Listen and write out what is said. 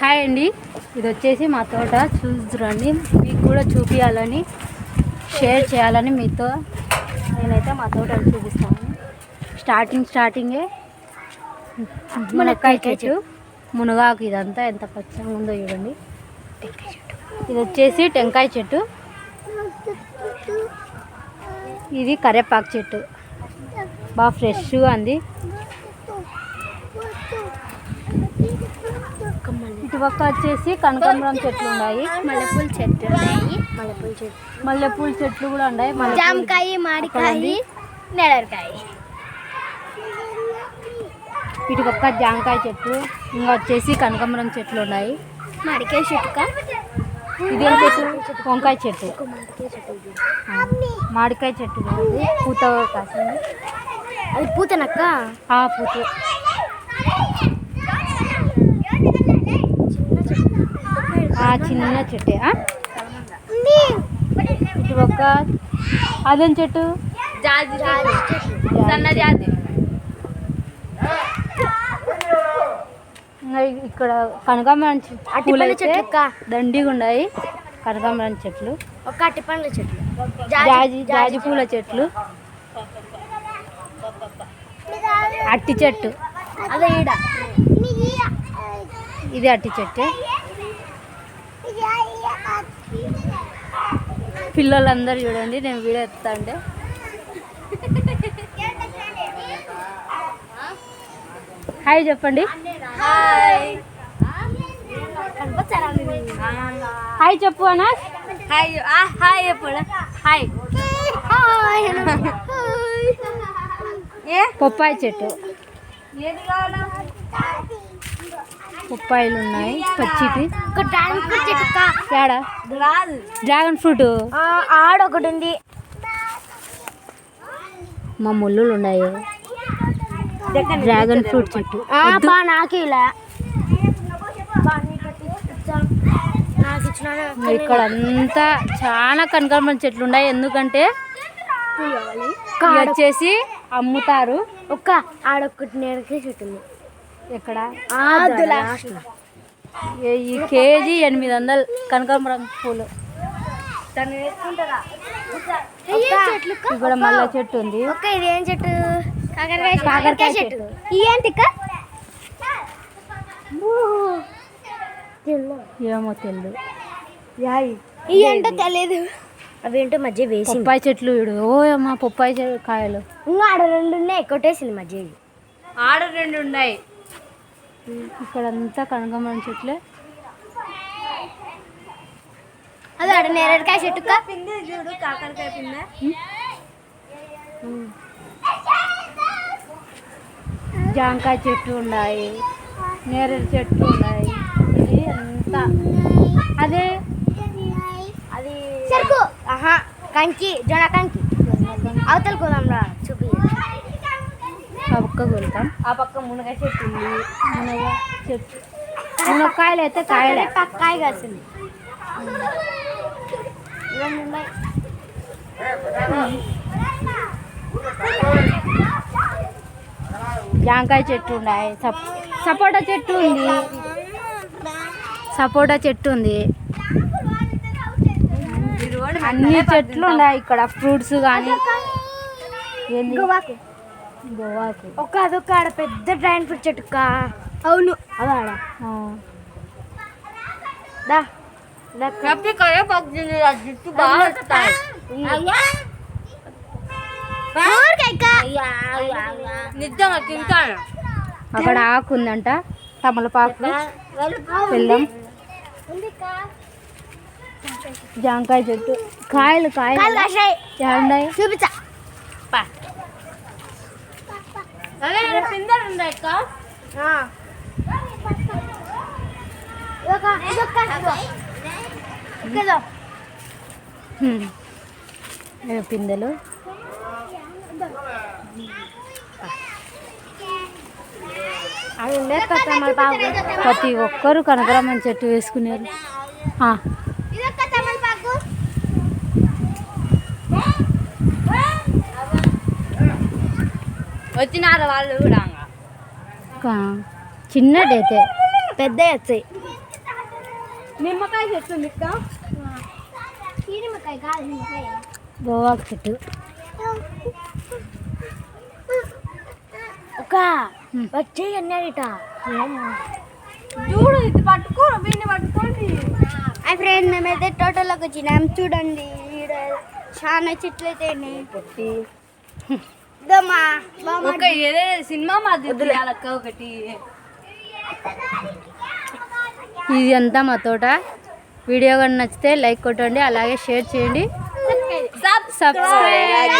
Hi అండి, ఇది వచ్చేసి మా తోట చూద్దురండి. మీకు కూడా చూపించాలని షేర్ చేయాలని మీతో నేనైతే మా తోటను చూపిస్తాను. స్టార్టింగే మునక్కాయ చెట్టు, మునగాకు, ఇదంతా ఎంత పచ్చగా ఉందో చూడండి. ఇది వచ్చేసి టెంకాయ చెట్టు, ఇది కరేపాకు చెట్టు, బాగా ఫ్రెష్గా ఉంది. ఇటుపక్క వచ్చేసి కనకాంబరం చెట్లు ఉన్నాయి, మల్లెపూల చెట్లు ఉన్నాయి, మల్లెపూల చెట్లు కూడా ఉన్నాయి, జామకాయ, మామిడికాయ, నెలరికాయ. ఇటుపక్క జామకాయ చెట్టు, ఇంకా వచ్చేసి కనకాంబరం చెట్లు ఉన్నాయి, మామిడికాయ చెట్టు, ఇదేం చెట్టు? వంకాయ చెట్టు, మామిడికాయ చెట్టు పూత కాసింది. అది పూతనక్క, పూత. చిన్న చెట్టే. ఇటు ఒక అదేం చెట్టు? సన్నజాతి. ఇక్కడ కనకాంబరం పూలు చెట్లు దండిగా ఉన్నాయి. కనకాంబరం చెట్లు, ఒక అరటిపండ్ల చెట్లు, జాజి పూల చెట్లు, అట్టి చెట్టు, అదే ఈడ ఇది అట్టి చెట్టే. పిల్లలందరూ చూడండి, నేను వీడియో ఎత్తాండే. హాయ్ చెప్పండి. హాయ్ చెప్పు అన్నా. హాయ్ చెప్పు. హాయ్. పొప్పాయి చెట్టు, పొప్పాయిలు ఉన్నాయి పచ్చిటి. డ్రాగన్ ఫ్రూట్ ఆడొకటి ఉంది. మా ముళ్ళులు ఉన్నాయి. డ్రాగన్ ఫ్రూట్ చెట్టు ఇక్కడ అంతా చాలా కనకాంబరం చెట్లు ఉన్నాయి. ఎందుకంటే వచ్చేసి అమ్ముతారు. ఆడొక్కటి నేరకాయ చెట్టు ఉంది. ఎక్కడ? ఈ కేజీ 800 కనకాంబరం పూలు. ఇక్కడ మల్ల చెట్టు ఉంది. ఇదేం చెట్టు? కాకరకాయ చెట్టు. ఏంటి? ఏమో తెలియదు. ఏంటో తెలియదు. అవేంటో మధ్య వేసి పొప్పాయి చెట్లు ఇడు. ఓ అమ్మ, పొప్పాయి కాయలు ఇంకా ఆడ 2 ఉన్నాయి. కొట్టేసింది మధ్య. ఆడ 2 ఉన్నాయి. ఇక్కడ అంతా కనకాంబరం చెట్లే. అదే ఆడ నేరేడుకాయ చెట్టు చూడు, కాకరకాయ పిందె. జామకాయ చెట్టు ఉన్నాయి, నేరేడు చెట్లు ఉన్నాయి. ఇది అంతా అదే అది చెరుకు. కంకి, జొన్న కంకి. అవతల కోదాం రా, చూపి. ఆ పక్కకు వెళ్తాం. ఆ పక్క మునగ చెట్టు ఉంది. మునగ చెట్టు, మునక్కాయలు అయితే కాయలే. కాయ కాసింది. జాంకాయ చెట్టు ఉన్నాయి. సపోటా చెట్టు ఉంది. సపోటా చెట్టు ఉంది. అన్ని చెట్లు ఉన్నాయి ఇక్కడ. ఫ్రూట్స్ కానీ గోవాకు. అదొక ఆడ పెద్ద డ్రాగన్ ఫ్రూట్ చెట్టు. అవును, అదా ఆడ. నిజంగా తింటాను. అక్కడ ఆకు ఉందంట, తమలపాకు, బెల్లం. జాంకాయ చెట్టు, కాయలు ఉన్నాయి. చూపించా. పిందెలు. ప్రతి ఒక్కరు కనకాంబరం చెట్టు వేసుకున్నారు. వచ్చినారు వాళ్ళు కూడా. చిన్నదైతే పెద్ద వచ్చాయి. నిమ్మకాయ చెట్టు ఉంది నిమ్మకాయ కాదు నిమ్మకాయ గోవాకు చెట్టు. ఒక వచ్చే అన్నాడట చూడు ఇది పట్టుకో వీడిని పట్టుకోండి. ఆ ఫ్రెండ్ మేమైతే టోటల్లోకి వచ్చినాం చూడండి. ఈడ చాలా చెట్లు అయితే సినిమా మాదిలక్క ఒకటి. ఇది అంతా మా తోట. వీడియో కానీ నచ్చితే లైక్ కొట్టండి, అలాగే షేర్ చేయండి, సబ్స్క్రైబ్.